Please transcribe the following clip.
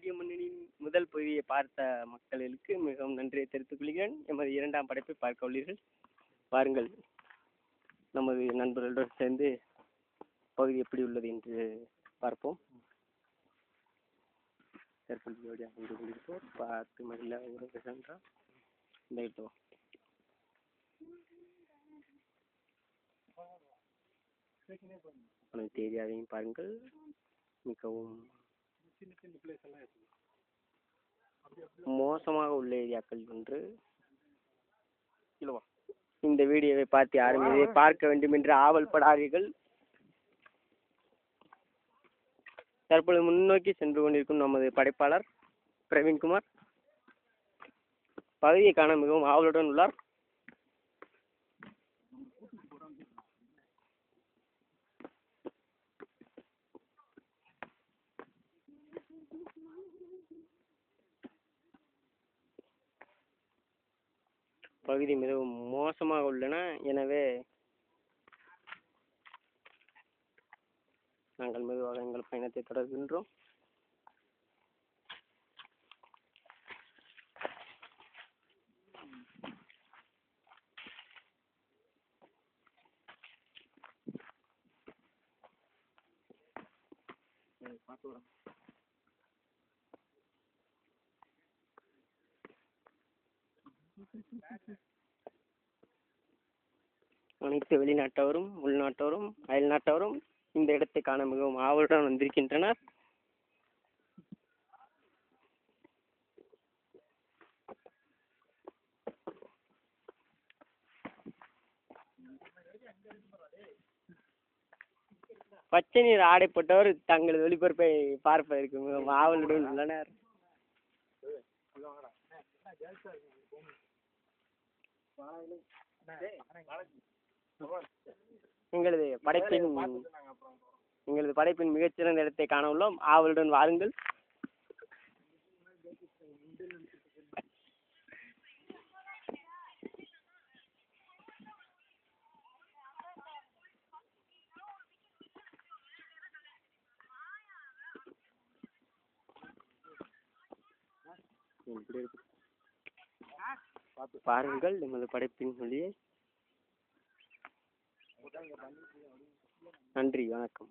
இந்திய மண்ணின் முதல் பகுதியை பார்த்த மக்களுக்கு மிகவும் நன்றியை தெரிவித்துக் கொள்கிறேன். எமது இரண்டாம் படைப்பை பார்க்க உள்ளீர்கள். வாருங்கள், நமது நண்பர்களுடன் சேர்ந்து பகுதி எப்படி உள்ளது என்று பார்ப்போம். தற்பொழுது வந்து கொண்டிருப்போம். பார்த்து மகிழ உறவு சென்றால் இந்த இடத்தோ உனக்கு ஏரியாவையும் பாருங்கள். மிகவும் மோசமாக உள்ள ஏரியாக்கள் ஒன்று. இந்த வீடியோவை பார்த்து யாரும் இதை பார்க்க வேண்டும் என்று ஆவல் படாதீர்கள். தற்பொழுது முன்னோக்கி சென்று கொண்டிருக்கும் நமது படைப்பாளர் பிரவீன்குமார் பகுதியை காண மிகவும் ஆவலுடன் உள்ளார். பகுதி மிகவும் மோசமாக உள்ளன. எனவே நாங்கள் மெதுவாக எங்கள் பயணத்தை தொடர்கின்றோம். அனைத்து வெளிநாட்டவரும் உள்நாட்டவரும் அயல் நாட்டவரும் இந்த இடத்தை காண மிகவும் ஆவலுடன் வந்திருக்கின்றனர். பச்சை நீர் ஆடைப்பட்டவர் தங்களது ஒளிபரப்பை பார்ப்பதற்கு மிகவும் ஆவலுடன் உள்ளனர். எங்களது படைப்பின் மிகச்சிறந்த இடத்தை காண உள்ளோம். ஆவலுடன் வாருங்கள். பாருங்கள் எமது படைப்பின் மொழியை. நன்றி, வணக்கம்.